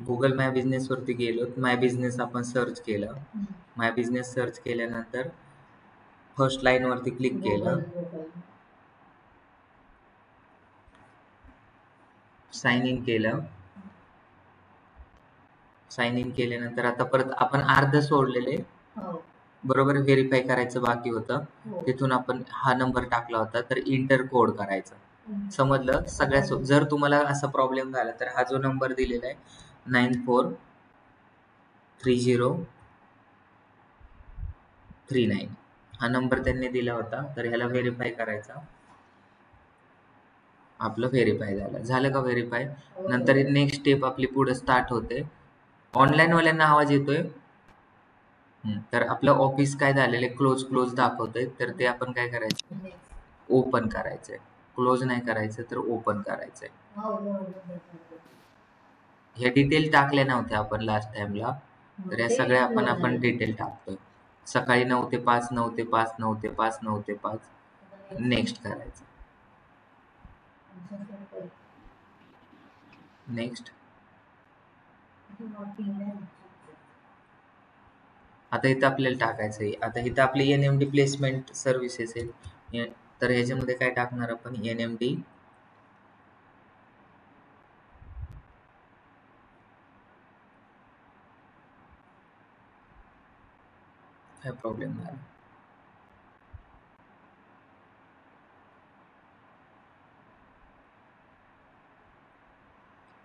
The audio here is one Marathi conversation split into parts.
गुगल माय बिझनेस वरती गेलो. माय बिझनेस आपण सर्च केलं. माय बिझनेस सर्च केल्यानंतर फर्स्ट लाईन वरती क्लिक केलं. साइन इन केलं. साइन इन केल्यानंतर आता परत आपण अर्ध सोडलेले बरोबर व्हेरीफाय करायचं बाकी होतं. तिथून आपण हा नंबर टाकला होता तर इंटर कोड करायचा. समजलं सगळ्यात जर तुम्हाला असा प्रॉब्लेम झाला तर हा जो नंबर दिलेला आहे 943039 हा नंबर त्यांनी दिला होता. तर ह्याला व्हेरीफाय करायचा. आपलं व्हेरीफाय झालं का व्हेरीफाय. नंतर नेक्स्ट स्टेप आपली पुढे स्टार्ट होते. ऑनलाईन वाल्यांना आवाज येतोय. तर आपलं ऑफिस काय झालेलं क्लोज दाखवतंय. तर ते आपण काय करायचं ओपन करायचंय. क्लोज नाही करायचं तर ओपन करायचंय. हे डिटेल टाकल्या नव्हत्या आपण लास्ट टाइमला. तर या सगळ्या आपण डिटेल टाकतोय. सकाळी 9 ते 5 9 ते 5 9 ते 5 9 ते 5 नेक्स्ट करायचं. नेक्स्ट. आता इथं आपल्याला टाकायचं आहे. आता इथं आपले NMD प्लेसमेंट सर्व्हिसेस आहेत. तर ह्याच्यामध्ये काय टाकणार आपण NMD काय प्रॉब्लेम झाला.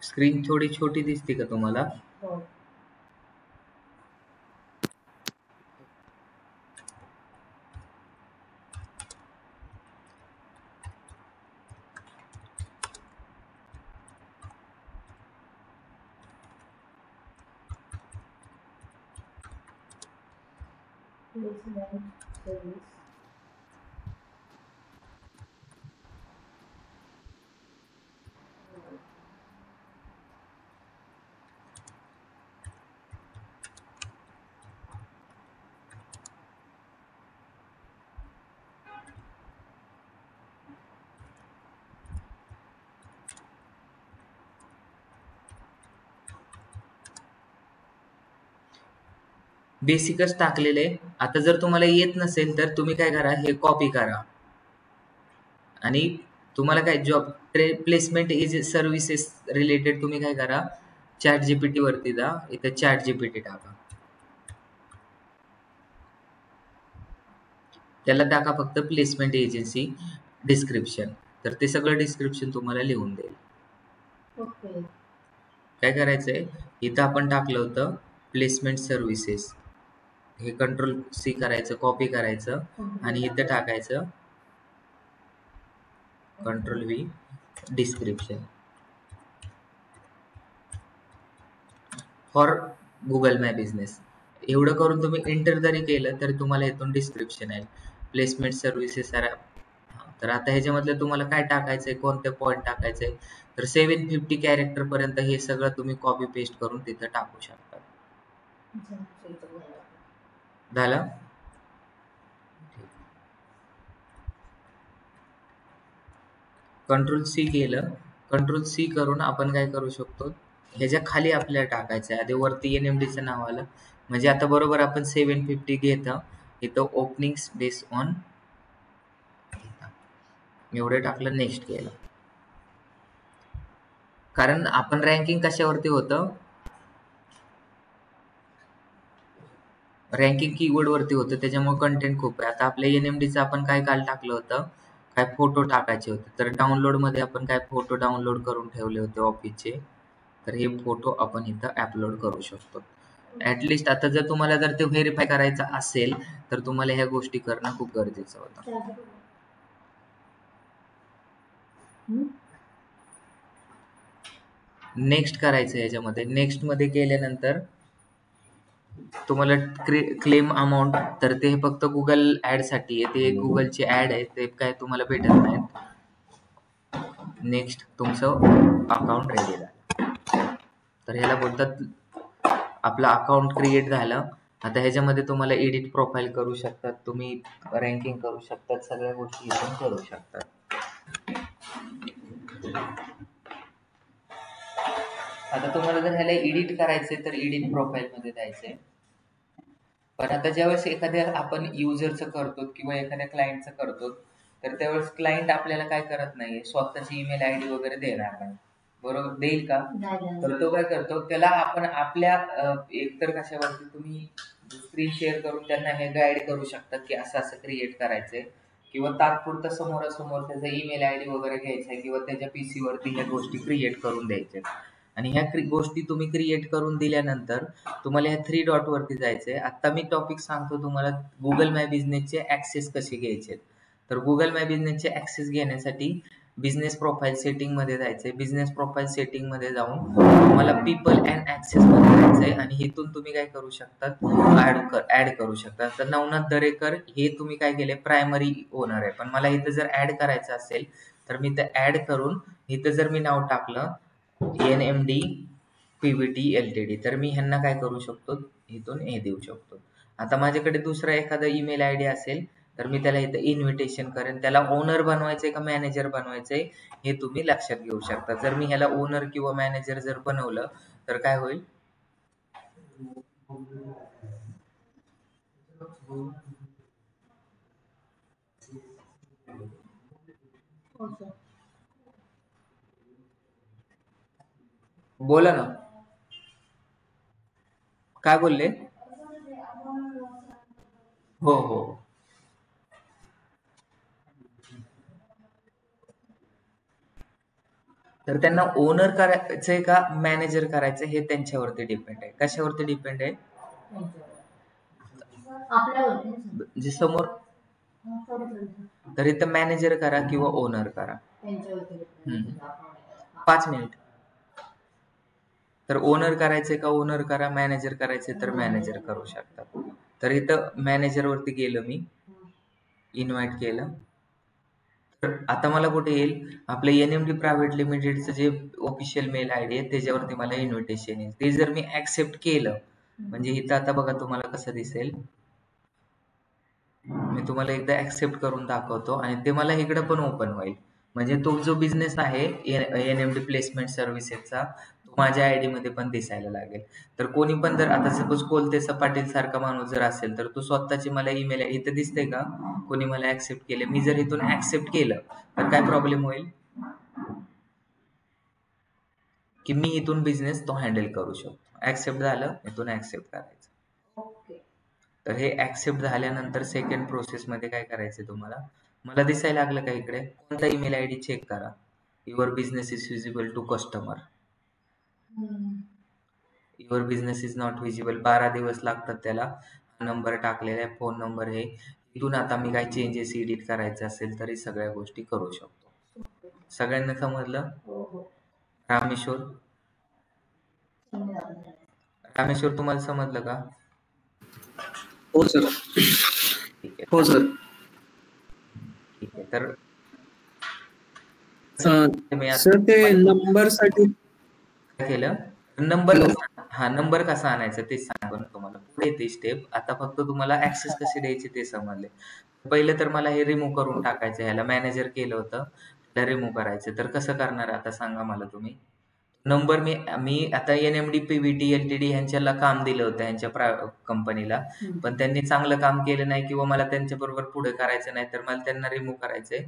स्क्रीन थोडी छोटी दिसते का तुम्हाला. बेसिकच टाकलेले. आता जर तुम्हाला येत नसेल तर तुम्ही काय करा हे कॉपी करा आणि तुम्हाला काय job placement is services related तुम्ही काय करा चॅट जीपीटी वरती जा. इथं चॅट जीपीटी टाका. त्याला टाका फक्त प्लेसमेंट एजन्सी डिस्क्रिप्शन. तर ते सगळं डिस्क्रिप्शन तुम्हाला लिहून देईल. काय करायचंय इथं आपण टाकलं होतं प्लेसमेंट सर्व्हिसेस. हे कंट्रोल C करायचं कॉपी करायचं आणि इथं टाकायचं control V description for Google my business. एवढं करून तुम्ही एंटर जरी केलं तर तुम्हाला इथून डिस्क्रिप्शन आहे प्लेसमेंट सर्व्हिसेस. तर आता ह्याच्यामधलं तुम्हाला काय टाकायचंय कोणते पॉईंट टाकायचंय तर 750 कॅरेक्टर पर्यंत हे सगळं तुम्ही कॉपी पेस्ट करून तिथं टाकू शकता. झालं. कंट्रोल C केलं. कंट्रोल C करून आपण काय करू शकतो ह्याच्या खाली आपल्याला टाकायचं आहे. आधी वरती NMDचं नाव आलं म्हणजे आता बरोबर आपण 750 घेतं इथं ओपनिंग्स बेस ऑन एवढं टाकलं. नेक्स्ट केलं. कारण आपण रँकिंग कशावरती होतं रँकिंग कीवर्ड वरती होतं त्याच्यामुळे कंटेंट खूप आहे. आता आपल्या NMDचं आपण काय काल टाकलं होतं काय फोटो टाकायचे होते. तर डाउनलोड मध्ये आपण काय फोटो डाउनलोड करून ठेवले होते ऑफिसचे. तर हे फोटो आपण इथं अपलोड करू शकतो. ऍटलिस्ट आता जर तुम्हाला जर ते व्हेरीफाय करायचं असेल तर तुम्हाला ह्या गोष्टी करणं खूप गरजेचं होतं. नेक्स्ट करायचं याच्यामध्ये. नेक्स्ट मध्ये केल्यानंतर तुम्हाला क्लेम अमाऊंट तर ते फक्त गुगल ऍड साठी आहे. ते गुगलची ऍड आहे ते काय तुम्हाला भेटत नाहीत. नेक्स्ट तुमचं अकाउंट रेडी झालं. तर ह्याला बोलतात आपलं अकाउंट क्रिएट झालं. आता ह्याच्यामध्ये तुम्हाला एडिट प्रोफाईल करू शकतात तुम्ही रँकिंग करू शकतात सगळ्या गोष्टी इथून करू शकतात. आता तुम्हाला जर ह्याला एडिट करायचंय तर एडिट प्रोफाईल मध्ये जायचंय. पण आता ज्यावेळेस एखाद्या आपण युजरचं करतो किंवा एखाद्या क्लायंटचं करतो, तर त्यावेळेस क्लायंट आपल्याला काय करत नाहीये, स्वतःची ईमेल आयडी वगैरे देणार नाही. बरोबर? देईल का? तर तो काय करतो, त्याला आपण आपल्या एकतर कशावरती तुम्ही स्क्रीन शेअर करून त्यांना हे गाईड करू शकता की असं असं क्रिएट करायचंय, किंवा तात्पुरतं समोरासमोर त्याचा ईमेल आयडी वगैरे घ्यायचा आहे किंवा त्याच्या पीसी वरती ह्या गोष्टी क्रिएट करून द्यायच्या. आणि ह्या गोष्टी तुम्ही क्रिएट करून दिल्यानंतर तुम्हाला ह्या 3 डॉट वरती जायचंय. आता मी टॉपिक सांगतो तुम्हाला, गुगल माय बिझनेसचे ऍक्सेस कसे घ्यायचे. तर गुगल माय बिझनेसचे ऍक्सेस घेण्यासाठी बिझनेस प्रोफाईल सेटिंग मध्ये जायचंय. बिझनेस प्रोफाईल सेटिंग मध्ये जाऊन तुम्हाला पीपल अँड ऍक्सेस मध्ये जायचंय आणि इथून तुम्ही काय करू शकता, ऍड करू शकता. तर नवनाथ दरेकर हे तुम्ही काय केले, प्रायमरी ओनर आहे. पण मला इथं जर ऍड करायचं असेल तर मी ते ऍड करून इथं जर मी नाव टाकलं NMD PVT LTD, तर मी ह्यांना काय करू शकतो, इथून हे देऊ शकतो. आता माझ्याकडे दुसरा एखादा ईमेल आयडी असेल तर मी त्याला इथं इन्व्हिटेशन करेन. त्याला ओनर बनवायचंय का मॅनेजर बनवायचंय हे तुम्ही लक्षात घेऊ शकता. जर मी ह्याला ओनर किंवा मॅनेजर जर बनवलं तर काय होईल, बोला ना, काय बोलले? हो हो. तर त्यांना ओनर करायचंय का मॅनेजर करायचं हे त्यांच्यावरती डिपेंड आहे. कशावरती डिपेंड आहे, जे समोर. तर इथं मॅनेजर करा किंवा ओनर करा. 5 मिनिट. तर ओनर करायचे का ओनर करा, मॅनेजर करायचे तर मॅनेजर करू शकता. तर इथं मॅनेजर वरती गेलो मी, इन्व्हाइट केलं. तर आता मला कुठे येईल, आपलं NMD प्रायव्हेट लिमिटेडचं जे ऑफिशियल मेल आयडी आहे त्याच्यावरती मला इन्व्हिटेशन येईल. ते जर मी ऍक्सेप्ट केलं म्हणजे इथं आता बघा तुम्हाला कसं दिसेल, मी तुम्हाला एकदा ऍक्सेप्ट करून दाखवतो आणि ते मला इकडे पण ओपन होईल. म्हणजे तो जो बिझनेस आहे NMD प्लेसमेंट सर्व्हिसेसचा, तो माझ्या आयडी मध्ये पण दिसायला लागेल. तर कोणी पण जर आता सपोज कोलते पाटील सारखा माणूस जर असेल तर तो स्वतःची मला ईमेल इथं दिसते का, कोणी मला ऍक्सेप्ट केले, मी जर इथून ऍक्सेप्ट केलं तर काय प्रॉब्लेम होईल की मी इथून बिझनेस तो हँडल करू शकतो. ऍक्सेप्ट झालं, इथून ऍक्सेप्ट करायचं. तर हे ऍक्सेप्ट झाल्यानंतर सेकंड प्रोसेस मध्ये काय करायचं तुम्हाला, मला दिसायला लागलं का इकडे, कोणता ईमेल आयडी चेक करा, your business is visible to customer, your business is not visible. 12 दिवस लागतात त्याला. नंबर टाकलेला आहे, फोन नंबर हे. इथून आता मी काही चेंजेस एडिट करायचे असेल तरी सगळ्या गोष्टी करू शकतो. सगळ्यांना समजलं? रामेश्वर, रामेश्वर तुम्हाला समजलं का? हो सर. ठीक आहे. हो सर. ठीक आहे. तर सर ते नंबर साठी काय केलं, नंबर नंबर कसा आणायचा ते सांगतो ना तुम्हाला, पुढे येते स्टेप. आता फक्त तुम्हाला ऍक्सेस कसे द्यायचे ते समजले. पहिले तर मला हे रिमूव्ह करून टाकायचं. ह्याला मॅनेजर केलं होतं, त्याला रिमूव्ह करायचं. तर कसं करणार आता सांगा मला तुम्ही. नंबर मी मी आता NMD PVT LTD ह्यांच्याला काम दिलं होतं ह्यांच्या कंपनीला, पण त्यांनी चांगलं काम केलं नाही किंवा मला त्यांच्या बरोबर पुढे करायचं नाही, तर मला त्यांना रिमूव्ह करायचंय.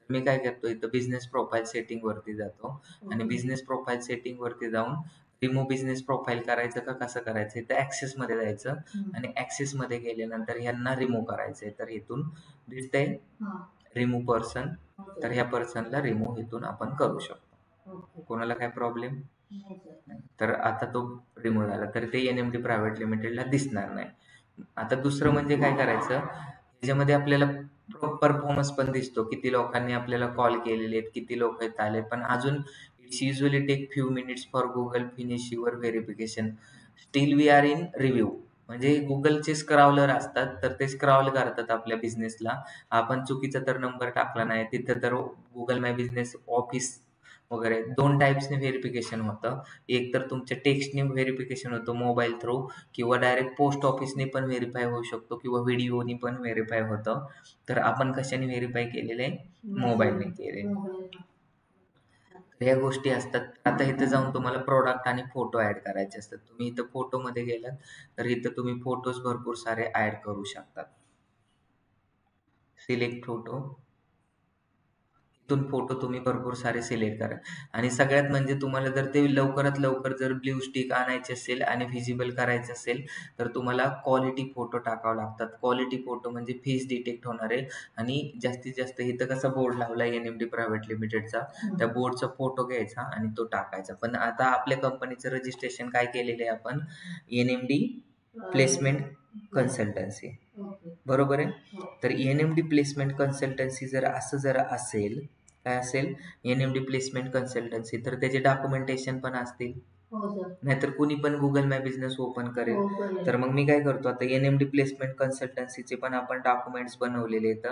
मी काय करतो, इथं बिझनेस प्रोफाईल सेटिंग वरती जातो आणि बिझनेस प्रोफाईल सेटिंग वरती जाऊन रिमूव्ह बिझनेस प्रोफाईल करायचं का कसं करायचं, इथं ऍक्सेस मध्ये जायचं आणि ऍक्सेस मध्ये गेल्यानंतर ह्यांना रिमूव्ह करायचंय. तर इथून दिसतंय रिमूव्ह पर्सन, तर ह्या पर्सनला रिमूव्ह इथून आपण करू शकतो. कोणाला काय प्रॉब्लेम नाही. तर आता तो रिमूव्ह झाला तर ते NMD प्रायव्हेट लिमिटेडला दिसणार नाही. आता दुसरं म्हणजे काय करायचं, त्याच्यामध्ये आपल्याला परफॉर्मन्स पण दिसतो, किती लोकांनी आपल्याला कॉल केलेले आहेत, किती लोक आहेत आले. पण अजून it's usually take few minutes for Google finish your verification, still we are in review. म्हणजे गुगलचे स्क्रॉलर असतात, तर ते स्क्रॉल करतात आपल्या बिझनेसला. आपण चुकीचा तर नंबर टाकला नाही तिथं, तर गुगल माय बिझनेस ऑफिस वगैरे 2 टाईप्सने व्हेरिफिकेशन होतं. एक तर तुमच्या टेक्स्टने व्हेरिफिकेशन होतं मोबाईल थ्रू, किंवा डायरेक्ट पोस्ट ऑफिसने पण व्हेरीफाय होऊ शकतो, किंवा व्हिडिओनी पण व्हेरीफाय होतं. तर आपण कशाने व्हेरीफाय केलेलं आहे, मोबाईलने केले. ह्या गोष्टी असतात. आता इथं जाऊन तुम्हाला प्रोडक्ट आणि फोटो ऍड करायचे असतात. तुम्ही इथं फोटो मध्ये गेलात तर इथं तुम्ही फोटोज भरपूर सारे ऍड करू शकतात. सिलेक्ट फोटो, इथून फोटो तुम्ही भरपूर सारे सिलेक्ट करा. आणि सगळ्यात म्हणजे तुम्हाला जर ते लवकरात लवकर जर ब्ल्यू स्टिक आणायचे असेल आणि व्हिजिबल करायचं असेल तर तुम्हाला क्वालिटी फोटो टाकावं लागतात. क्वालिटी फोटो म्हणजे फेस डिटेक्ट होणारे आणि जास्तीत जास्त इथं कसा बोर्ड लावला NMD प्रायव्हेट लिमिटेडचा, त्या बोर्डचा फोटो घ्यायचा आणि तो टाकायचा. पण आता आपल्या कंपनीचं रजिस्ट्रेशन काय केलेलं आहे आपण, NMD प्लेसमेंट कन्सल्टन्सी, बरोबर आहे. तर NMD प्लेसमेंट कन्सल्टन्सी जर असं जर असेल, काय असेल, NMD प्लेसमेंट कन्सल्टन्सी, तर त्याचे डॉक्युमेंटेशन पण असतील. नाहीतर कुणी पण गुगल माय बिझनेस ओपन करेल. तर मग मी काय करतो, आता NMD प्लेसमेंट कन्सल्टन्सीचे पण आपण डॉक्युमेंट्स बनवलेले आहेत.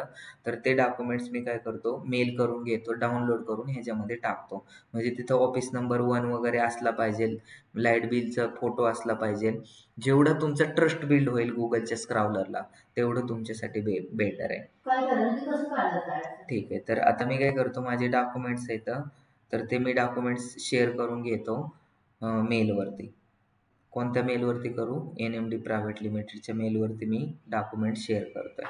तर ते डॉक्युमेंट्स मी काय करतो, मेल करून घेतो, डाउनलोड करून ह्याच्यामध्ये टाकतो. म्हणजे तिथं ऑफिस नंबर 1 वगैरे असला पाहिजे, लाईट बिलचा फोटो असला पाहिजे. जेवढं तुमचं ट्रस्ट बिल्ड होईल गुगलच्या स्क्रावलरला तेवढं तुमच्यासाठी बेटर आहे. ठीक आहे. तर आता मी काय करतो, माझे डॉक्युमेंट्स आहेत तर ते मी डॉक्युमेंट्स शेअर करून घेतो मेलवरती. कोणत्या मेलवरती करू, NMD प्रायव्हेट लिमिटेडच्या मेलवरती मी डॉक्युमेंट शेअर करतोय.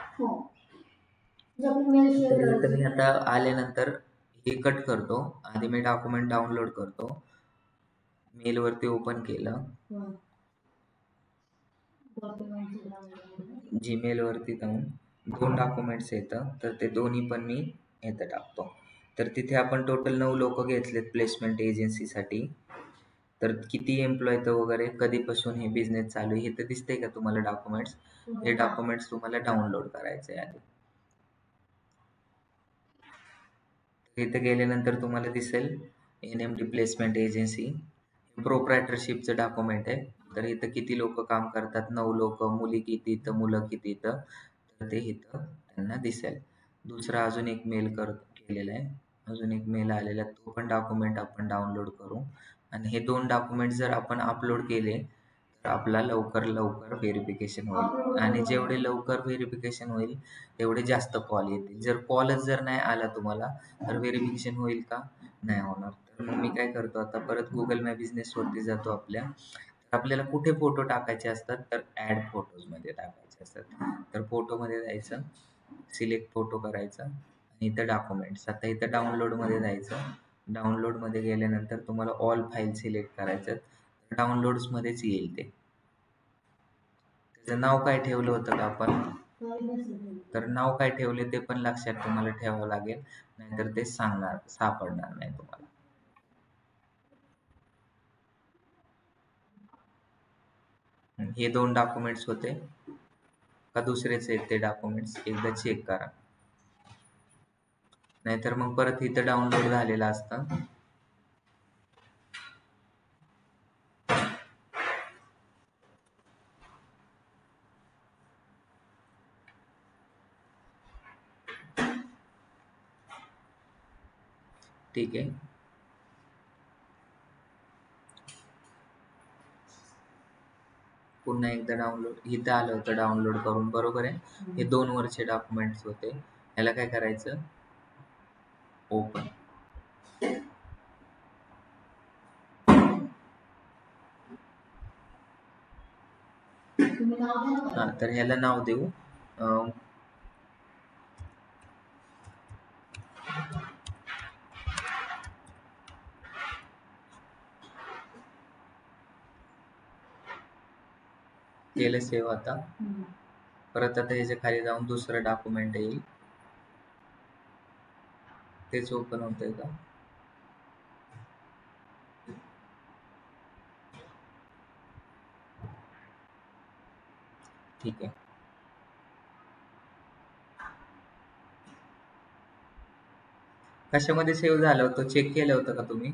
तर इथं मी आता आल्यानंतर हे कट करतो. आधी मी डॉक्युमेंट डाउनलोड करतो. मेलवरती ओपन केलं, जीमेल वरती जाऊन 2 डॉक्युमेंट्स येतं तर ते दोन्ही पण मी इथं टाकतो. तर तिथे आपण टोटल 9 लोक घेतलेत प्लेसमेंट एजन्सीसाठी. तर किती एम्प्लॉय तर वगैरे, कधीपासून हे बिझनेस चालू आहे हे तर दिसतंय का तुम्हाला डॉक्युमेंट्स. हे डॉक्युमेंट्स तुम्हाला डाउनलोड करायचे आहे. इथे गेल्यानंतर तुम्हाला दिसेल NMD प्लेसमेंट एजन्सी, प्रोप्रायटरशिपचं डॉक्युमेंट आहे. तर इथं किती लोक काम करतात, 9 लोक, मुली किती इथं, मुलं किती इथं, तर ते इथं त्यांना दिसेल. दुसरा अजून एक मेल केलेला आहे, अजून एक मेल आलेला, तो पण डॉक्युमेंट आपण डाउनलोड करू. आणि हे 2 डॉक्युमेंट जर आपण अपलोड केले तर आपला लवकर व्हेरिफिकेशन होईल. आणि जेवढे लवकर व्हेरिफिकेशन होईल तेवढे जास्त कॉल येतील. जर कॉलच जर नाही आला तुम्हाला तर व्हेरिफिकेशन होईल का, नाही होणार. तर मग मी काय करतो, आता परत गुगल माय बिझनेस वरती जातो. आपल्याला कुठे फोटो टाकायचे असतात, तर ऍड फोटोज मध्ये टाकायचे असतात. तर फोटो मध्ये जायचं, सिलेक्ट फोटो करायचा आणि इथं डॉक्युमेंट्स, आता इथं डाउनलोड मध्ये जायचं. डाउनलोड मध्ये गेल्यानंतर तुम्हाला ऑल फाईल सिलेक्ट करायचं, डाउनलोड्स मध्येच येईल ते. त्याचं नाव काय ठेवलं होतं का आपण, तर नाव काय ठेवले ते पण लक्षात तुम्हाला ठेवावं लागेल, नाहीतर ते सापडणार नाही तुम्हाला. हे 2 डॉक्युमेंट्स होते का दुसरेच आहेत ते डॉक्युमेंट्स, एकदा चेक करा, नाहीतर मग परत इथं डाउनलोड झालेलं असतं. ठीक आहे. पुन्हा एकदा डाउनलोड, इथं आलं होतं डाउनलोड करून, बरोबर आहे. हे 2 वरचे डॉक्युमेंट्स होते. ह्याला काय करायचं, ओपन. हा, तर ह्याला नाव देऊ केलं सेव्ह. आता परत आता ह्याच्या खाली जाऊन दुसरं डॉक्युमेंट येईल, तेच ओपन होतंय का, ठीक आहे. कशामध्ये सेव्ह झालं होतं, चेक केलं होतं का तुम्ही,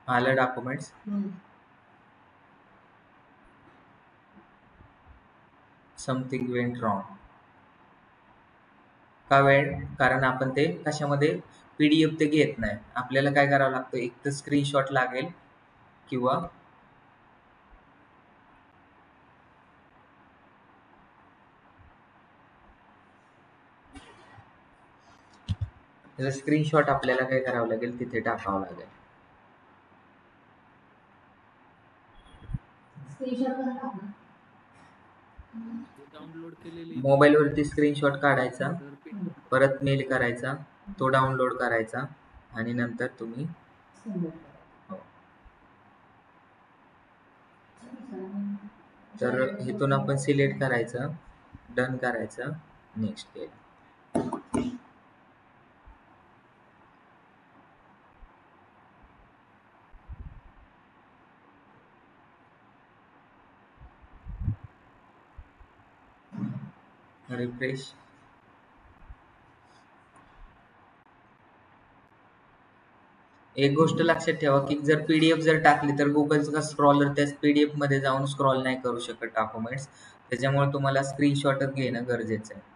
आलं डॉक्युमेंट्स. Something went wrong. का वेळ, कारण आपण ते कशामध्ये, PDF ते घेत नाही. आपल्याला काय करावं लागतं, एक तर स्क्रीनशॉट लागेल किंवा त्याचा स्क्रीनशॉट आपल्याला काय करावं लागेल, तिथे टाकावं लागेल. डाउनलोड केलेली मोबाईल वरती स्क्रीनशॉट काढायचा, तर परत मेल करायचा, तो डाउनलोड करायचा आणि नंतर तुम्ही हो. तर इथून आपण सिलेक्ट करायचं, डन करायचं, नेक्स्ट केलं. रिफ्रेश. एक गोष्ट लक्षात ठेवा की जर पीडीएफ जर टाकली तर गुगलचा स्क्रॉलर त्या पीडीएफ मध्ये जाऊन स्क्रॉल नाही करू शकत डॉक्युमेंट्स, त्याच्यामुळे तुम्हाला स्क्रीनशॉटच घेणं गरजेचं आहे.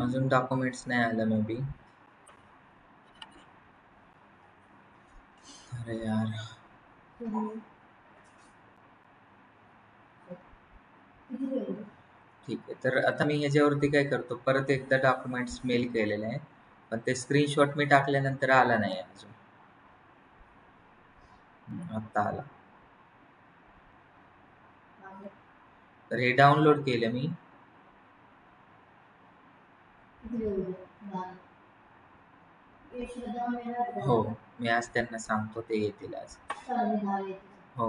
अजून डॉक्युमेंट्स नाही आलं मे बी. अरे यार, ठीक आहे. तर आता मी ह्याच्यावरती काय करतो, परत एकदा डॉक्युमेंट्स मेल केलेले आहे, पण ते स्क्रीनशॉट मी टाकल्यानंतर आला नाही अजून. आता आला. तर हे डाउनलोड केलं मी. हो, मी आज त्यांना सांगतो, ते येतील आज. हो,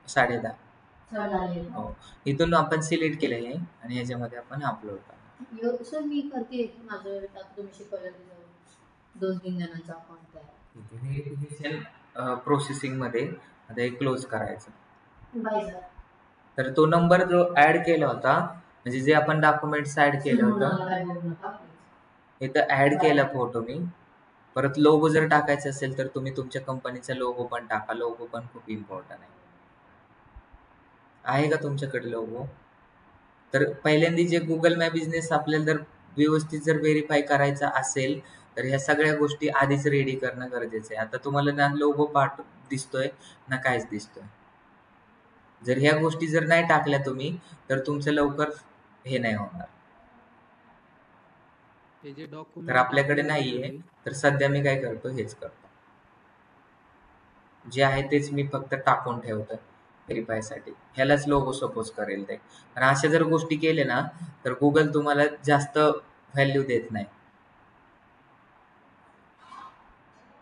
10:30. हो, इथून आपण सिलेक्ट केलं आहे आणि याच्यामध्ये आपण अपलोड करतो. सर मी करते माझं तुम्ही शिकवलं 2-3 जणांचा अकाउंट आहे. प्रोसेसिंग मध्ये आता हे क्लोज करायचं. Bye sir. तर तो नंबर जो ऍड केला होता, म्हणजे जे आपण डॉक्युमेंट्स ऍड केलं होतं, इथं ऍड केला फोटो मी. परत लोगो जर टाकायचा असेल तर तुम्ही तुमच्या कंपनीचा लोगो पण टाका. लोगो पण खूप इम्पॉर्टंट आहे का तुमच्याकडे लोगो? तर पहिल्यांदा जे गुगल माय बिझनेस आपल्याला जर व्यवस्थित जर व्हेरीफाय करायचा असेल तर ह्या सगळ्या गोष्टी आधीच रेडी करणं गरजेचं आहे. आता तुम्हाला ना लोगो दिसतोय ना काहीच दिसतोय. जर ह्या गोष्टी जर नाही टाकल्या तुम्ही तर तुमचं लवकर हे नाही होणार. तर आपल्याकडे नाहीये, तर सध्या मी काय करतो, हेच करतो. जे आहे तेच मी फक्त टाकून ठेवतो व्हेरीफाय साठी. ह्यालाच लोगो सपोज करेल ते. आणि अशा जर गोष्टी केल्या ना तर गुगल तुम्हाला जास्त व्हॅल्यू देत नाही.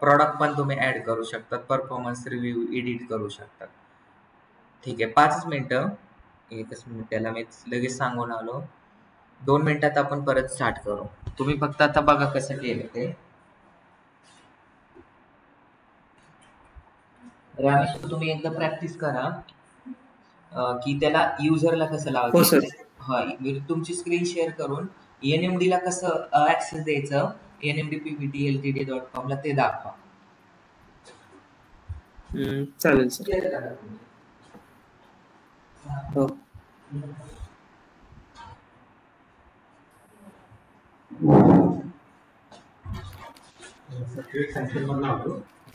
प्रॉडक्ट पण तुम्ही ऍड करू शकता, परफॉर्मन्स रिव्ह्यू एडिट करू शकता. ठीक आहे, 5 मिनिटं, एकच मिनिट, त्याला मी लगेच सांगून आलो. 2 मिनिटात आपण परत स्टार्ट करू. तुम्ही फक्त आता बघा कसं केलं ते. रामेश, तुम्ही एकदा प्रॅक्टिस करा की त्याला युजरला कसं लावायचं. हा, तुमची स्क्रीन शेअर करून एनएमडी ला कसं ऍक्सेस द्यायचं, nmdpvtltd.com ला ते दाखवा. चालेल सर. हो.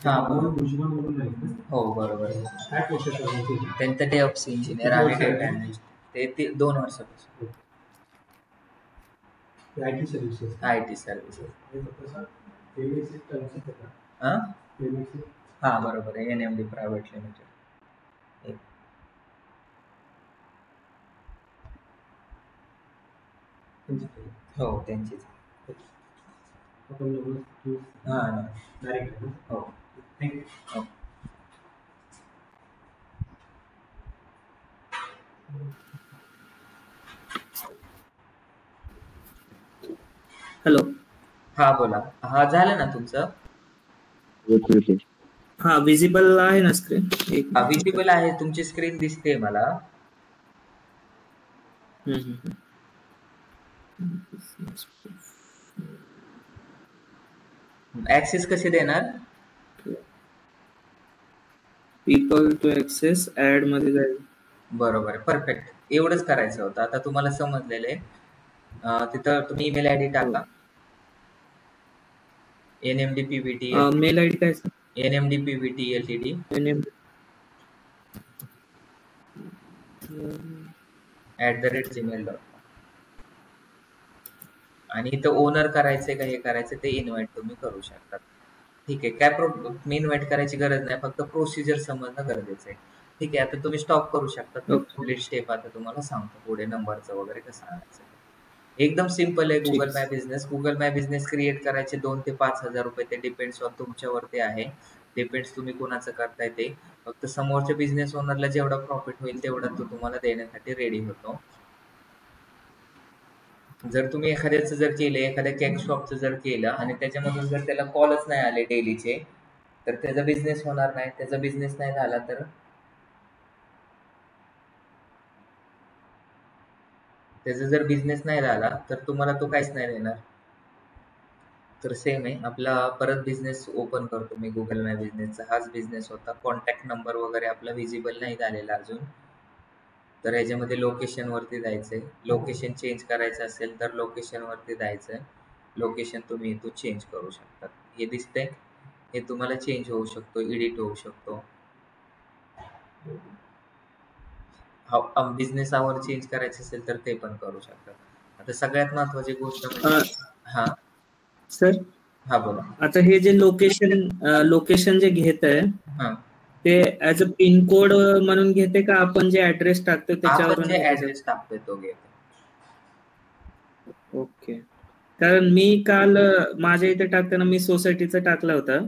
हा, हो बरोबर. त्यांचं डेव्हऑप्स इंजिनियर आणि डेटा अनालिस्ट ते 2 वर्षापासून. I T services. हा बरोबर आहे, एनएमडी प्रायव्हेट लिमिटेड. हो, त्यांचीच. हा डायरेक्ट हो थँक्यू. हॅलो. हा बोला. हा झालं ना तुमचं? हा विजिबल आहे ना स्क्रीन? एक हा मिनिट. विजिबल आहे, तुमची स्क्रीन दिसते मला. ऍक्सेस कसे देणार? पीपल टू ऍक्सेस ऍड मध्ये जाईल. बरोबर आहे, परफेक्ट. एवढंच करायचं होतं. आता तुम्हाला समजलेलं आहे. तिथं तुम्ही ईमेल आय डी टाका. NMDPVT मेल आय डी काय सर? NMDPVT LTD @gmail.com. आणि इथं ओनर करायचंय का हे करायचं ते इन्व्हाइट तुम्ही करू शकता. ठीक आहे, काय मी इन्व्हाइट करायची गरज नाही, फक्त प्रोसिजर समजणं गरजेचं आहे. ठीक आहे, आता तुम्ही स्टॉप करू शकता. पुढील स्टेप आता तुम्हाला सांगतो, पुढे नंबरचं वगैरे कसं आणायचं. एकदम सिम्पल आहे. ठीक. गुगल माय बिझनेस क्रिएट करायचे 2 ते 5,000 रुपये. ते डिपेंड्स ऑन तुमच्यावरती आहे. डिपेंड्स तुम्ही कोणाचं करताय ते. फक्त समोरच्या बिझनेस ओनरला जेवढा प्रॉफिट होईल तेवढा तो तुम्हाला देण्यासाठी रेडी होतो. जर तुम्ही एखाद्याचं जर केलं, एखाद्या केक शॉपचं जर केलं आणि त्याच्यामधून जर त्याला कॉलच नाही आले डेलीचे, तर त्याचा बिझनेस होणार नाही. त्याचा बिझनेस नाही झाला तर जर बिझनेस नाही झाला तर तुम्हाला तो काहीच नाही देणार. तर सेम आहे आपला. परत बिझनेस ओपन करतो मी गुगल माय बिझनेसचा. हाच बिझनेस होता. कॉन्टॅक्ट नंबर वगैरे आपला विजिबल नाही झालेला अजून. तर याच्यामध्ये लोकेशनवरती जायचंय. लोकेशन चेंज करायचं असेल तर लोकेशनवरती जायचंय. लोकेशन तुम्ही इथून चेंज करू शकता. हे दिसतंय, हे तुम्हाला चेंज होऊ शकतो, एडिट होऊ शकतो. बिझनेस आवर चेंज करायचं असेल तर ते पण करू शकता. आता सगळ्यात महत्वाची गोष्ट म्हणजे हा सर हा बोला. आता हे जे लोकेशन जे घेत आहे हा, ते ऍज अ पिन कोड म्हणून घेते का आपण जे ऍड्रेस टाकतो आपण त्याच्यावरून जे घेते सर? ऍड्रेस टाकतोय तो घेतो. ओके. कारण मी काल माझ्या इथे टाकताना मी सोसायटीचा टाकला होता,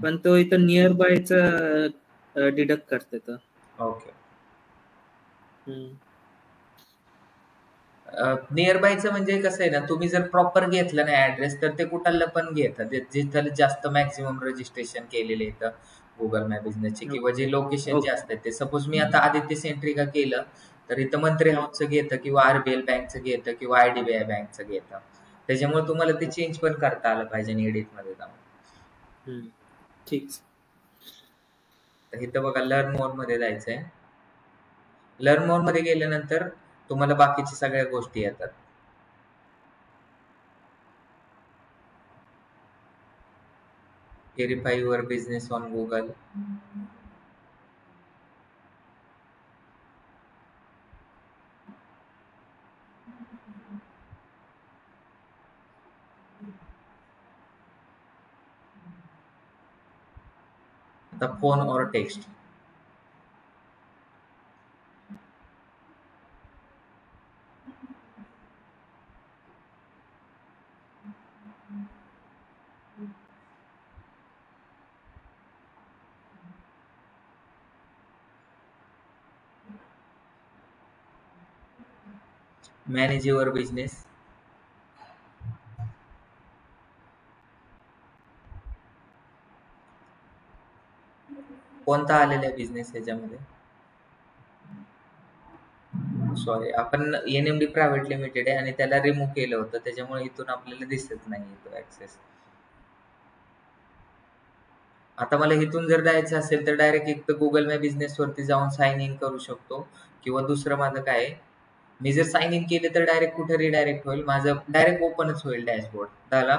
पण तो इथं नियर बायचा डिडक्ट करते तर. ओके. नियर बायचं म्हणजे कसं आहे ना, तुम्ही जर प्रॉपर घेतलं ना ऍड्रेस तर ते कुठला पण घेतात. जिथं जास्त मॅक्झिमम रजिस्ट्रेशन केलेले येतं गुगल मॅप बिझनेसचे, किंवा जे लोकेशन जे असतात ते. सपोज मी आता आदित्य सेंट्रिका केलं तर इथं मंत्री हाऊसचं घेतं, किंवा RBL बँकचं घेतं, किंवा IDBI बँकचं घेतं. त्याच्यामुळे तुम्हाला ते चेंज पण करता आलं पाहिजे एडिट मध्ये जाऊन. ठीक. तर इथं बघा, लर्न मोर मध्ये जायचंय. लर्न मोर मध्ये गेल्यानंतर तुम्हाला बाकीच्या सगळ्या गोष्टी येतात. Verify your business on Google. आता फोन और टेक्स्ट. Manage your business. कोणता आलेला आहे बिझनेस याच्यामध्ये? सॉरी, आपण NMD प्रायव्हेट लिमिटेड आहे आणि त्याला रिमूव्ह केलं होतं, त्याच्यामुळे इथून आपल्याला दिसत नाही तो ऍक्सेस. आता मला इथून जर जायचं असेल तर डायरेक्ट एक तर गुगल माय बिझनेस वरती जाऊन साइन इन करू शकतो, किंवा दुसरं माझं काय आहे, मी जर साइन इन केले तर डायरेक्ट कुठे रिडायरेक्ट होईल, माझं डायरेक्ट ओपनच होईल डॅशबोर्ड झाला.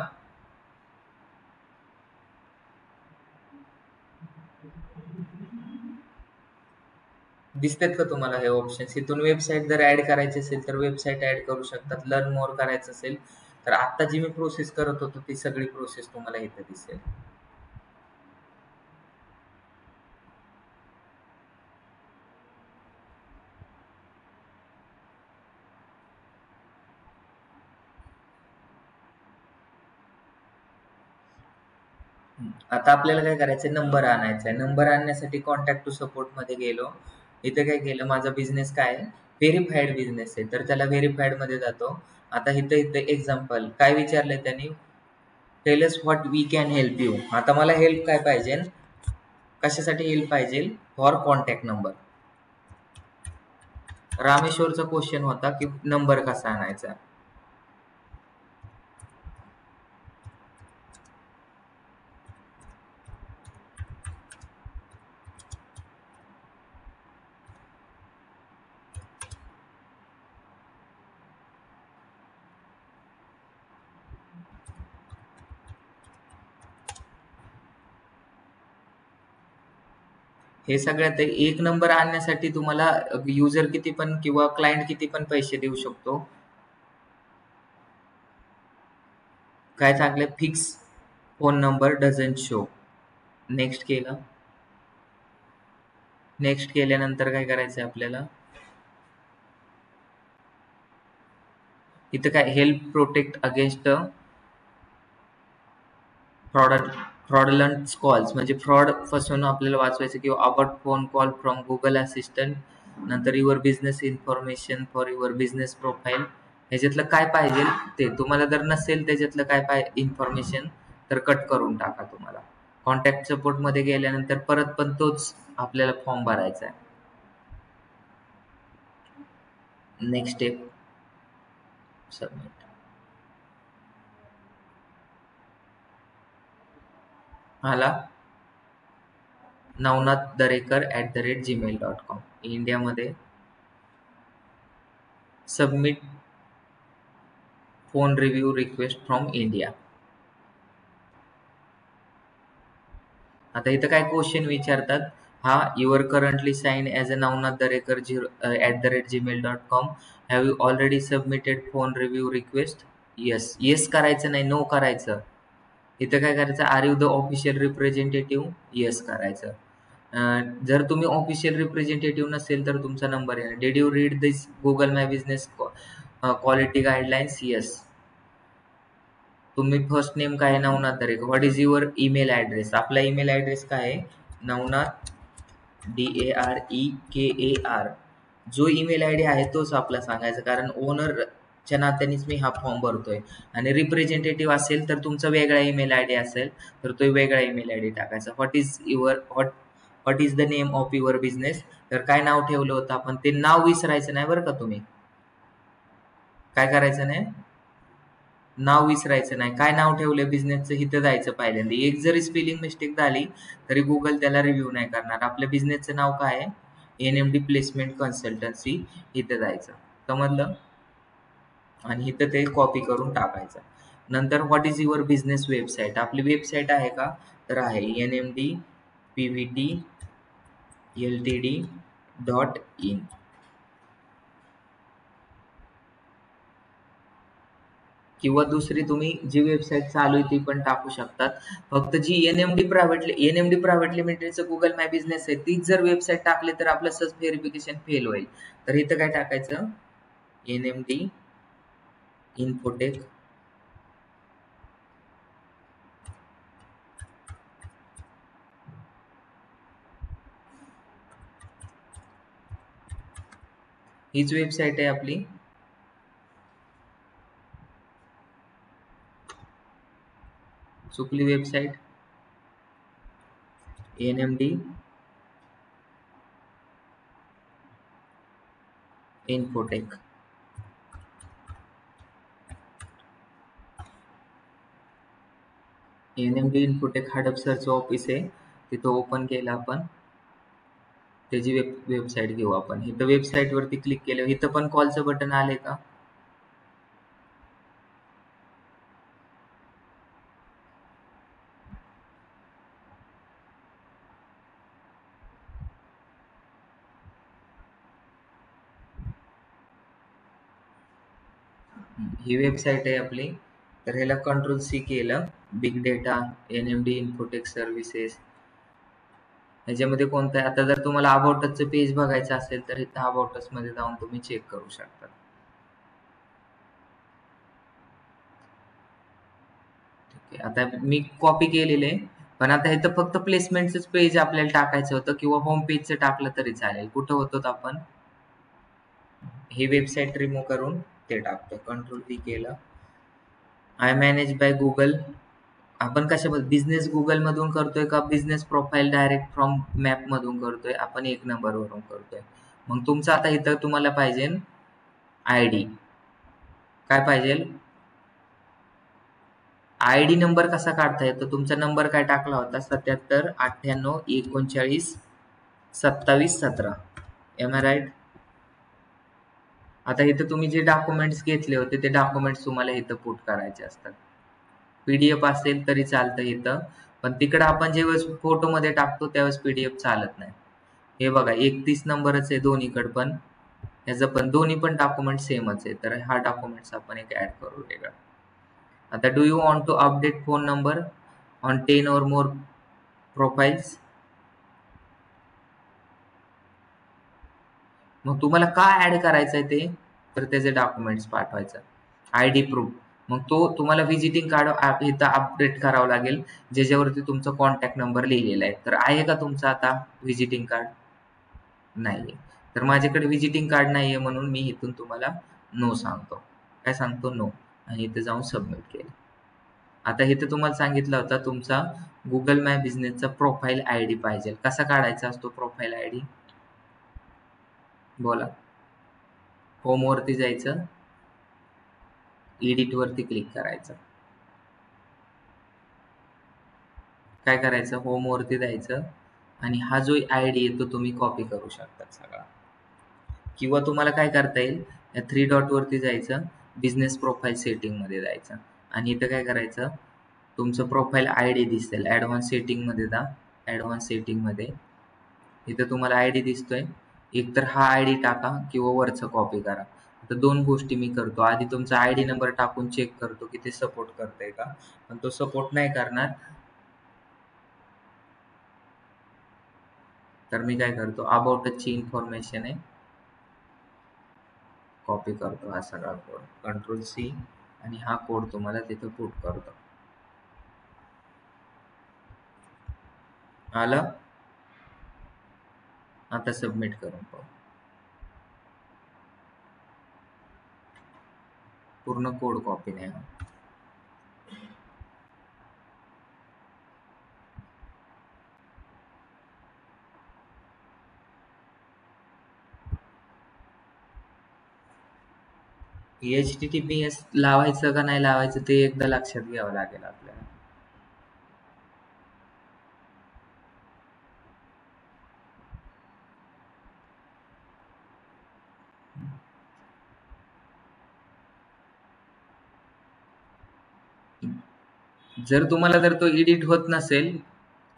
दिसतात का तुम्हाला हे ऑप्शन्स? इथून वेबसाईट जर ऍड करायची असेल तर वेबसाईट ऍड करू शकतात. लर्न मोर करायचं असेल तर आता जी मी प्रोसेस करत होतो ती सगळी प्रोसेस तुम्हाला इथे दिसेल. आता आपल्याला काय करायचं, नंबर आणायचा आहे. नंबर आणण्यासाठी कॉन्टॅक्ट टू सपोर्ट मध्ये गेलो. इथे काय केलं, माझा बिझनेस काय आहे, व्हेरीफाईड बिझनेस आहे, तर त्याला व्हेरीफाईड मध्ये जातो. आता इथे एक्झाम्पल काय विचारलंय त्यांनी, tell us what we can help you. आता मला हेल्प काय पाहिजे, कशासाठी हेल्प पाहिजे, फॉर कॉन्टॅक्ट नंबर. रामेश्वरचा क्वेश्चन होता की नंबर कसा आणायचा. हे सगळ्यात एक नंबर आणण्यासाठी तुम्हाला युजर किती पण किंवा क्लायंट किती पण पैसे देऊ शकतो. काय सांगले, fix phone number doesn't show. Next केलं. नेक्स्ट केल्यानंतर काय करायचं आपल्याला, इथं काय help protect against fraudulent calls, म्हणजे फ्रॉड पासून आपल्याला वाचवायचं, किंवा about phone call from Google Assistant. नंतर your business information for your business profile. ह्याच्यातलं काय पाहिजे ते तुम्हाला, जर नसेल त्याच्यातलं काय इन्फॉर्मेशन तर कट करून टाका. तुम्हाला कॉन्टॅक्ट सपोर्ट मध्ये गेल्यानंतर परत पण तोच आपल्याला फॉर्म भरायचा आहे. Next step submit. आला navnath.darekar@gmail.com इंडियामध्ये. Submit phone review request from India. आता इथं काय क्वेश्चन विचारतात, हा your currently sign as a Navnath Darekar @gmail.com. Have you already submitted phone review request. Yes. Yes करायचं नाही, नो करायचं. इथं काय करायचं, are you the official representative, yes करायचं. जर तुम्ही ऑफिशियल रिप्रेझेंटेटिव्ह नसेल तर तुमचा नंबर येणार. Did you read this Google my business quality guidelines, yes. तुम्ही फर्स्ट नेम काय आहे, Navnath Darekar. What is your email address. आपला ईमेल ॲड्रेस काय आहे, नवनाथ DAREKAR. जो ईमेल आय डी आहे तोच आपला सांगायचा, कारण ओनरच्या नात्यानेच मी हा फॉर्म भरतोय. आणि रिप्रेझेंटेटिव्ह असेल तर तुमचा वेगळा ईमेल आय डी असेल तर तो वेगळा ईमेल आय डी टाकायचा. What is the name of your business. तर काय नाव ठेवलं होतं आपण, ते नाव विसरायचं नाही बरं का. तुम्ही काय करायचं नाही, नाव विसरायचं नाही. काय नाव ठेवलं बिझनेसचं इथं जायचं पहिल्यांदा. एक जरी स्पेलिंग मिस्टेक झाली तरी गुगल त्याला रिव्ह्यू नाही करणार. आपल्या बिझनेसचं नाव काय आहे, NMD प्लेसमेंट कन्सल्टन्सी, इथं जायचं. समजलं. आणि इथं ते कॉपी करून टाकायचं. नंतर what is your business website. आपली वेबसाईट आहे का, तर आहे NMDPVTLTD.in. किंवा दुसरी तुम्ही जी वेबसाईट चालू आहे ती पण टाकू शकतात. फक्त जी NMD प्रायव्हेट लिमिटेडचं गुगल माय बिझनेस आहे तीच जर वेबसाईट टाकली तर आपलं सर्च व्हेरिफिकेशन फेल होईल. तर इथं काय टाकायचं, NMD इन्फोटेक हीच वेबसाईट आहे आपली. चुकली website, NMD Infotech. NMD Infotech हडपसरचं ऑफिस आहे, तिथं ओपन केलं आपण. त्याची वेबसाईट घेऊ आपण. इथं वेबसाईट वरती क्लिक केलं, इथं पण कॉलचं बटन आले का, ही वेबसाईट आहे आपली. तर ह्याला Ctrl+C केलं, big data, NMD infotech services. ह्याच्यामध्ये कोणतं आहे, आता जर तुम्हाला अबाउटचं पेज बघायचं असेल तर इथं अबाउटस मध्ये जाऊन तुम्ही चेक करू शकता. ठीक आहे. आता मी कॉपी केलेले, पण आता इथं फक्त प्लेसमेंटच पेज आपल्याला टाकायचं होतं किंवा होम पेजचं टाकलं तरी चालेल. कुठं होतो आपण ही वेबसाईट रिमूव्ह करून ते टाकतो. कंट्रोल व्ही केलं. I manage by Google. आपण कशामध्ये बिझनेस गुगल मधून करतोय का business profile direct from map मधून करतोय? आपण 1 नंबरवरून करतोय. मग तुमचं आता इथं तुम्हाला पाहिजे आयडी. काय पाहिजे? आयडी नंबर कसा काढता येतो? तुमचा नंबर काय टाकला होता? 77 98 39 27 17. Am I right? आता इथं तुम्ही जे डॉक्युमेंट्स घेतले होते ते डॉक्युमेंट्स तुम्हाला इथं पुट करायचे असतात. पीडीएफ असेल तरी चालतं इथं, पण तिकडं आपण जेव्हा फोटोमध्ये टाकतो त्यावेळेस पीडीएफ चालत नाही. हे बघा 31 नंबरच आहे दोन्हीकडे पण, ह्याचं पण दोन्ही पण डॉक्युमेंट सेमच आहे. तर हा डॉक्युमेंट्स आपण एक ऍड करू वेगळा. आता do you want to update phone number on 10 or more profiles? मग तुम्हाला काय ऍड करायचंय ते, तर त्याचे डॉक्युमेंट्स पाठवायचं. आयडी प्रूफ, मग तो तुम्हाला व्हिजिटिंग कार्ड इथं अपडेट करावं लागेल, ज्याच्यावरती तुमचा कॉन्टॅक्ट नंबर लिहिलेला आहे. तर आहे का तुमचा आता व्हिजिटिंग कार्ड? नाहीये. तर माझ्याकडे व्हिजिटिंग कार्ड नाहीये म्हणून मी इथून तुम्हाला नो सांगतो. काय सांगतो? नो. आणि इथे जाऊन सबमिट केलं. आता इथे तुम्हाला सांगितलं होता तुमचा गुगल माय बिझनेसचा प्रोफाईल आयडी पाहिजे. कसा काढायचा असतो प्रोफाईल आयडी? बोला. होम वरती जायचं, एडिट वरती क्लिक करायचं. काय करायचं? होम वरती जायचं आणि हा जो आयडी आहे तो तुम्ही कॉपी करू शकता सगळा. किंवा तुम्हाला काय करता येईल, या 3 डॉट वरती जायचं, बिझनेस प्रोफाईल सेटिंग मध्ये जायचं आणि इथं काय करायचं, तुमचं प्रोफाईल आयडी दिसेल. ऍडव्हान्स सेटिंग मध्ये जा. ऍडव्हान्स सेटिंग मध्ये इथं तुम्हाला आयडी दिसतोय. एकतर हा आयडी टाका किंवा वरचं कॉपी करा. आता 2 गोष्टी मी करतो. आधी तुमचा आयडी नंबर टाकून चेक करतो की ते सपोर्ट करतंय का, पण तो सपोर्ट नाही करणार. तर मी काय करतो, अबाउटची इन्फॉर्मेशन आहे, कॉपी करतो हा सगळा कोड. कंट्रोल सी आणि हा कोड तुम्हाला तिथं पुट करतो. आलं? आता सबमिट करून पाहू. पूर्ण कोड कॉपी नाही होत. HTTPS लावायचं का नाही लावायचं ते एकदा लक्षात घ्यावं लागेल आपल्याला. जर तुम्हाला जर तो एडिट होत नसेल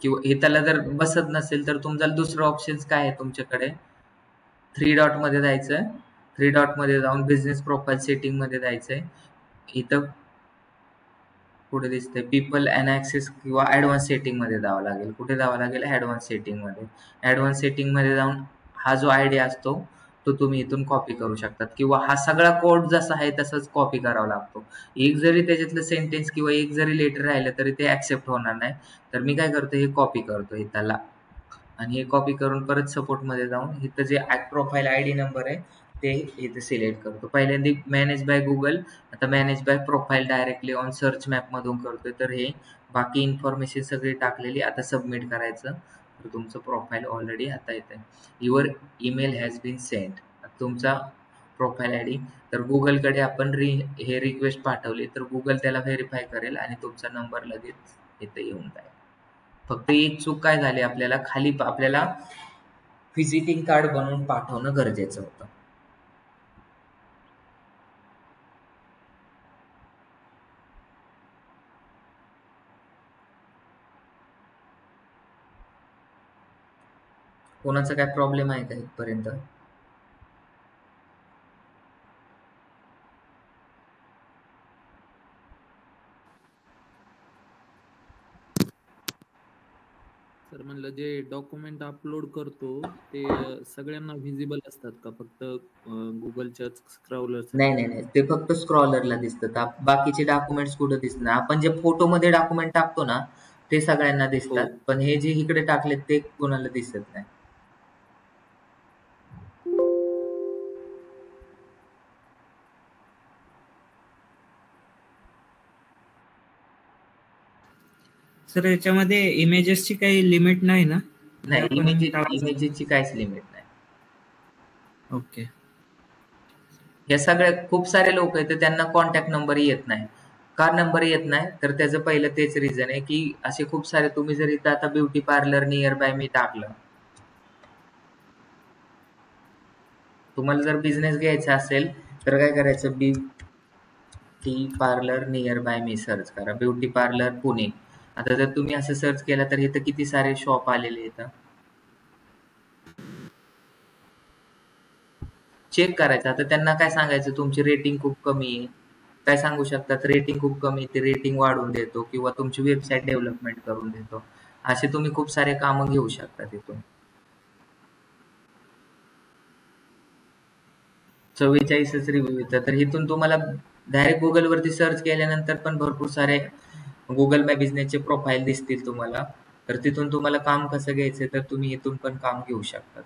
किंवा हे त्याला जर बसत नसेल तर तुमचा दुसरं ऑप्शन काय आहे तुमच्याकडे, 3 डॉट मध्ये जायचं. 3 डॉट मध्ये जाऊन बिझनेस प्रोफाईल सेटिंग मध्ये जायचंय. इथं पुढे दिसतंय पीपल अँड ऍक्सेस किंवा ऍडव्हान्स सेटिंग मध्ये जावं लागेल. कुठे जावं लागेल? ऍडव्हान्स सेटिंग मध्ये. ऍडव्हान्स सेटिंग मध्ये जाऊन हा जो आयडी असतो तो तुम्ही इथून कॉपी करू शकतात किंवा हा सगळा कोड जसा आहे तसंच कॉपी करावा लागतो. एक जरी त्याच्यातलं सेंटेन्स किंवा एक जरी लेटर राहिलं तरी ते ऍक्सेप्ट होणार नाही. तर मी काय करतो, हे कॉपी करतो इथला आणि हे कॉपी करून परत सपोर्ट मध्ये जाऊन इथं जे प्रोफाईल आयडी नंबर आहे ते इथे सिलेक्ट करतो. पहिल्यांदा मॅनेज बाय गुगल, आता manage by profile directly on search map मधून करतोय. तर हे बाकी इन्फॉर्मेशन सगळी टाकलेली. आता सबमिट करायचं. तर तुमचं प्रोफाईल ऑलरेडी आता येत आहे. Your email has been sent. तुमचा प्रोफाईल आयडी, तर गुगलकडे आपण हे रिक्वेस्ट पाठवली तर गुगल त्याला व्हेरीफाय करेल आणि तुमचा नंबर लगेच इथे येऊन जाईल. फक्त एक चूक काय झाली, आपल्याला खाली आपल्याला व्हिजिटिंग कार्ड बनवून पाठवणं गरजेचं होतं. कोणाचा काय प्रॉब्लेम आहे का इथपर्यंत? सर म्हणलं जे डॉक्युमेंट अपलोड करतो ते सगळ्यांना व्हिजिबल असतात का, फक्त गुगलच्या स्क्रॉलर? नाही, ते फक्त स्क्रॉलरला दिसतात. बाकीचे डॉक्युमेंट्स कुठं दिसत नाही. आपण जे फोटोमध्ये डॉक्युमेंट टाकतो ना ते सगळ्यांना दिसतात, पण हे जे इकडे टाकलेत ते कोणाला दिसत नाही. सर याच्यामध्ये इमेजेसची काही लिमिट नाही ना? नाही, इमेजेसची काहीच लिमिट नाही. ओके. या सगळ्या खूप सारे लोक आहेत त्यांना कॉन्टॅक्ट नंबर येत नाही. का नंबर येत नाही तर त्याचं पहिलं तेच रिझन आहे की असे खूप सारे, तुम्ही जर इथं आता ब्युटी पार्लर नियर बाय मी टाकलं, तुम्हाला जर बिझनेस घ्यायचा असेल तर काय करायचं, beauty parlour near by me search करा, ब्युटी पार्लर पुणे. आता जर तुम्ही असं सर्च केलं तर इथं किती सारे शॉप आलेले आहेत. चेक करायचं. आता त्यांना काय सांगायचं, तुमची रेटिंग खूप कमी आहे, काय सांगू शकतात, रेटिंग खूप कमी, ते रेटिंग वाढवून देतो किंवा तुमची वेबसाईट डेव्हलपमेंट करून देतो. असे तुम्ही खूप सारे कामं घेऊ शकता तिथून. 44च रिव्ह्यू येतात. तर इथून तुम्हाला डायरेक्ट गुगल वरती सर्च केल्यानंतर पण भरपूर सारे गुगल माय बिझनेसचे प्रोफाईल दिसतील तुम्हाला. तर तिथून तुम्हाला काम कसं घ्यायचं तर तुम्ही इथून पण काम घेऊ शकता.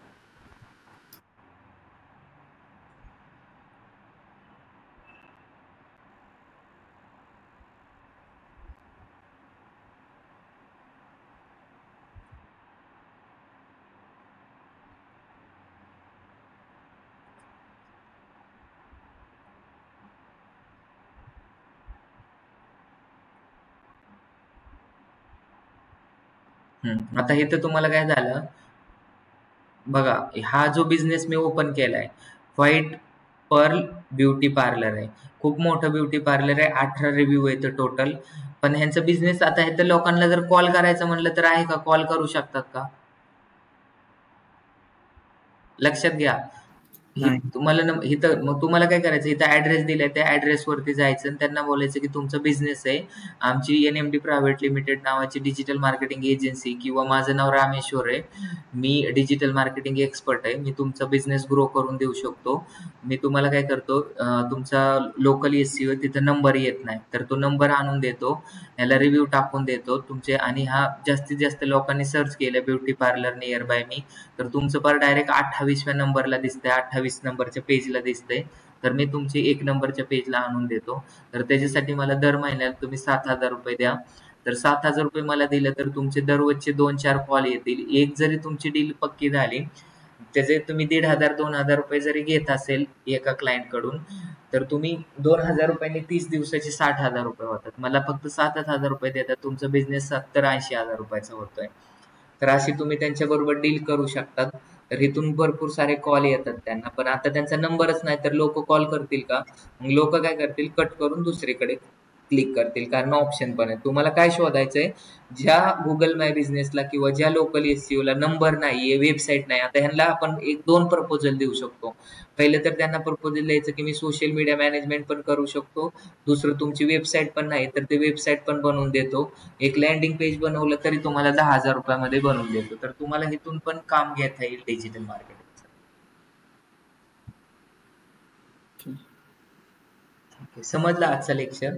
आता इथं तुम्हाला काय झालं बघा, हा जो बिझनेस मी ओपन केलाय, व्हाईट पर्ल ब्युटी पार्लर आहे, खूप मोठं ब्युटी पार्लर आहे, 18 रिव्ह्यू आहे टोटल. पण ह्यांचा बिझनेस, आता इथं लोकांना जर कॉल करायचं म्हणलं तर आहे का, कॉल करू शकतात का? लक्षात घ्या, तुम्हाला इथं मग तुम्हाला काय करायचं, इथं ऍड्रेस दिलाय, त्या ऍड्रेस वरती जायचं आणि त्यांना बोलायचं की तुमचा बिझनेस आहे, आमची NMD प्रायव्हेट लिमिटेड नावाची डिजिटल मार्केटिंग एजन्सी, किंवा माझं नाव रामेश्वर आहे, मी डिजिटल मार्केटिंग एक्सपर्ट आहे, मी तुमचा बिझनेस ग्रो करून देऊ शकतो. मी तुम्हाला काय करतो, तुमचा लोकल SEO तिथं नंबर येत नाही तर तो नंबर आणून देतो, याला रिव्ह्यू टाकून देतो तुमचे, आणि हा जास्तीत जास्त लोकांनी सर्च केलं ब्युटी पार्लर नियर बाय मी तर तुमचं पर डायरेक्ट 28व्या नंबरला दिसतंय, 28 नंबरच्या पेजला दिसतंय. तर मी तुमची 1 नंबरच्या पेजला आणून देतो. तर त्याच्यासाठी मला दर महिन्याला तुम्ही 7,000 रुपये द्या. तर 7,000 रुपये मला दिले तर तुमचे दररोजचे 2-4 कॉल येतील. एक जरी तुमची डील पक्की झाली, त्याचे तुम्ही 1,500-2,000 रुपये जरी घेत असेल एका क्लायंट कडून, तर तुम्ही 2,000 रुपयांनी 30 दिवसाचे 60,000 रुपये होतात. मला फक्त 7,000 रुपये देतात, तुमचा बिझनेस 70-80,000 रुपयाचा होतोय. तर अशी तुम्ही त्यांच्याबरोबर डील करू शकतात. तर इथून भरपूर सारे कॉल येतात त्यांना, पण आता त्यांचा नंबरच नाही तर लोक कॉल करतील का? मग लोक काय करतील, कट करून दुसरीकडे क्लिक करतील, कारण ऑप्शन पण आहे. तुम्हाला काय शोधायचंय, ज्या गुगल माय बिझनेसला किंवा ज्या लोकल SEO ला नंबर नाहीये, वेबसाईट नाही. आता ह्यांना आपण 1-2 प्रपोजल देऊ शकतो. पहिले तर त्यांना प्रपोजल द्यायचं की मी सोशल मीडिया मॅनेजमेंट पण करू शकतो, दुसरं तुमची वेबसाईट पण नाही तर ते वेबसाईट पण बनवून देतो, एक लँडिंग पेज बनवलं तरी तुम्हाला 10,000 रुपयामध्ये बनवून देतो. तर तुम्हाला इथून पण काम घेता येईल डिजिटल मार्केटिंग. समजलं आजचं लेक्चर?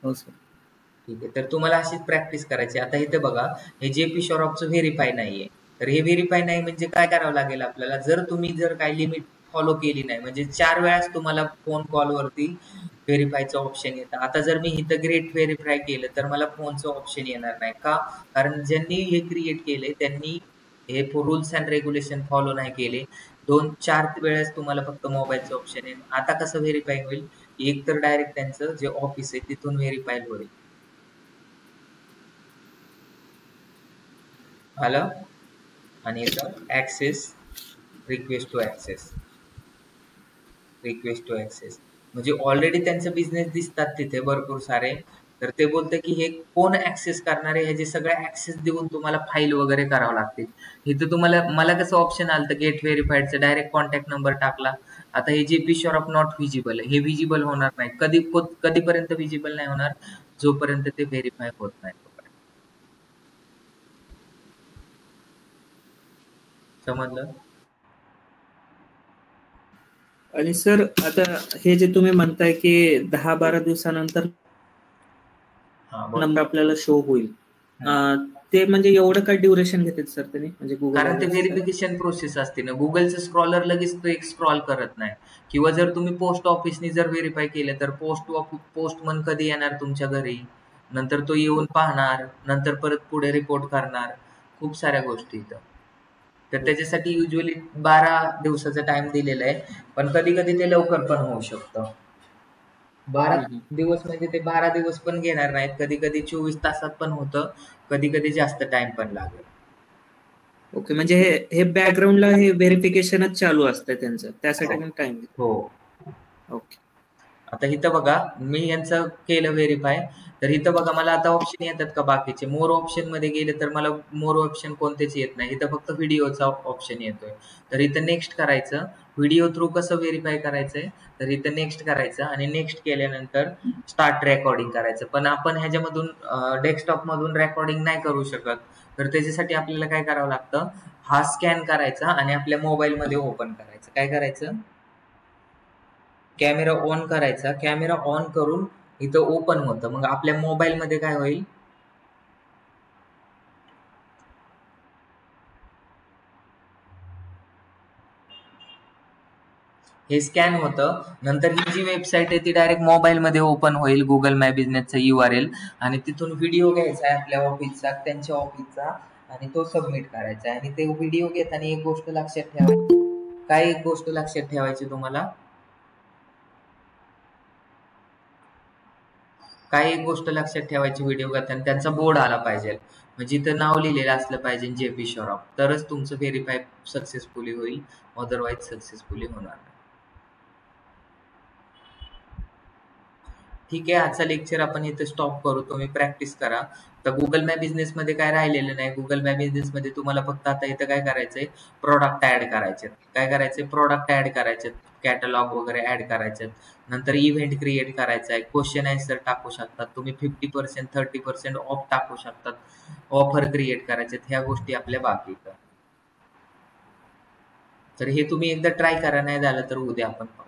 हो सर. ठीक आहे, तर तुम्हाला अशीच प्रॅक्टिस करायची. आता इथे बघा, हे JP Sharofचं व्हेरीफाय नाहीये, तर हे व्हेरीफाय नाही म्हणजे काय करावं लागेल आपल्याला, जर तुम्ही काही लिमिट फॉलो केली नाही, म्हणजे 4 वेळाच तुम्हाला फोन कॉल वरती व्हेरीफायचं ऑप्शन येतं. आता जर मी इथं ग्रेट व्हेरीफाय केलं तर मला फोनचं ऑप्शन येणार नाही का, कारण ज्यांनी हे क्रिएट केले त्यांनी हे रूल्स अँड रेग्युलेशन फॉलो नाही केले. 2-4 वेळेस तुम्हाला फक्त मोबाईलचं ऑप्शन येईल. आता कसं व्हेरीफाय होईल, एक तर डायरेक्ट त्यांचं जे ऑफिस आहे तिथून व्हेरीफाय होईल. आलं, आणि इथं access, request to access, request to access, म्हणजे ऑलरेडी त्यांचे बिझनेस दिसतात तिथे भरपूर सारे. तर ते बोलते की हे कोण ऍक्सेस करणार आहे, ह्याचे सगळे ऍक्सेस देऊन तुम्हाला फाईल वगैरे करावं लागतील. इथं तुम्हाला, मला कसं ऑप्शन आलं तर गेट व्हेरीफाईडचं, डायरेक्ट कॉन्टॅक्ट नंबर टाकला. आता हे JP Sharop नॉट व्हिजिबल, हे व्हिजिबल होणार नाही, कधीपर्यंत व्हिजिबल नाही होणार, जोपर्यंत ते व्हेरीफाय होत नाही. समजलं? आणि सर आता हे जे तुम्ही म्हणताय की 10-12 दिवसानंतर नंबर आपल्याला शो होईल, ते म्हणजे एवढं काय ड्युरेशन घेते सर त्यांनी, म्हणजे गुगल कारण ते व्हेरिफिकेशन प्रोसेस असते ना. गुगलचं स्क्रॉलर लगेच तो एक स्क्रॉल करत नाही. किंवा जर तुम्ही पोस्ट ऑफिसनी जर व्हेरीफाय केलं तर पोस्टमन कधी येणार तुमच्या घरी, नंतर तो येऊन पाहणार, नंतर परत पुढे रिपोर्ट करणार, खूप साऱ्या गोष्टी इथं. तर त्याच्यासाठी युजली 12 दिवसाचा टाइम दिलेला आहे, पण कधी कधी ते लवकर पण होऊ शकतं. 12 दिवस म्हणजे ते 12 दिवस पण घेणार नाहीत, कधी कधी 24 तासात पण होतं, कधी कधी जास्त टाइम पण लागेल. ओके, म्हणजे हे बॅकग्राऊंडला हे व्हेरिफिकेशनच चालू असतं त्यांचं, त्यासाठी पण टाइम. हो. ओके. आता इथं बघा, मी यांचं केलं व्हेरीफाय, तर इथं बघा मला आता ऑप्शन येतात का बाकीचे. मोर ऑप्शन मध्ये गेले तर मला मोर ऑप्शन कोणतेच येत नाही, इथं फक्त व्हिडिओचा ऑप्शन येतोय. तर इथं नेक्स्ट करायचं. व्हिडिओ थ्रू कसं व्हेरीफाय करायचंय, तर इथं नेक्स्ट करायचं आणि नेक्स्ट केल्यानंतर स्टार्ट रेकॉर्डिंग करायचं. पण आपण ह्याच्यामधून डेस्कटॉप मधून रेकॉर्डिंग नाही करू शकत, तर त्याच्यासाठी आपल्याला काय करावं लागतं, हा स्कॅन करायचा आणि आपल्या मोबाईल मध्ये ओपन करायचं. काय करायचं, कॅमेरा ऑन करायचा, कॅमेरा ऑन करून इथं ओपन होतं. मग आपल्या मोबाईल मध्ये काय होईल, हे स्कॅन होतं. नंतर ही जी वेबसाईट आहे ती डायरेक्ट मोबाईल मध्ये ओपन होईल, गुगल माय बिझनेसचा URL, आणि तिथून व्हिडिओ घ्यायचा आहे आपल्या ऑफिसचा, त्यांच्या ऑफिसचा, आणि तो सबमिट करायचा आहे. आणि ते व्हिडिओ घेताना एक गोष्ट लक्षात ठेवायची. काय एक गोष्ट लक्षात ठेवायची तुम्हाला, काय एक गोष्ट लक्षात ठेवायची व्हिडिओ करताना, त्यांचा बोर्ड आला पाहिजे, म्हणजे इथं नाव लिहिलेलं असलं पाहिजे JP श्रॉफ, तरच तुमचं व्हेरीफाय सक्सेसफुली होईल, अदरवाईज सक्सेसफुली होणार नाही. ठीक आहे, आजचा लेक्चर आपण इथे स्टॉप करू. तुम्ही प्रॅक्टिस करा. तर गुगल माय बिझनेस मध्ये काय राहिलेलं नाही. गुगल माय बिझनेस मध्ये तुम्हाला फक्त आता इथं काय करायचंय, प्रोडक्ट ऍड करायचे. काय करायचे, प्रोडक्ट ऍड करायचे, कॅटलॉग वगैरे ऍड करायचे. नंतर इव्हेंट क्रिएट करायचा आहे, क्वेश्चन आन्सर टाकू शकतात तुम्ही, 50% 30% ऑफ टाकू शकतात, ऑफर क्रिएट करायचे. ह्या गोष्टी आपल्या बाकी आहेत. तर हे तुम्ही एकदा ट्राय करा, नाही झालं तर उद्या आपण पाहू.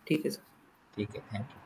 ठीक आहे सर. ठीक आहे, थँक्यू.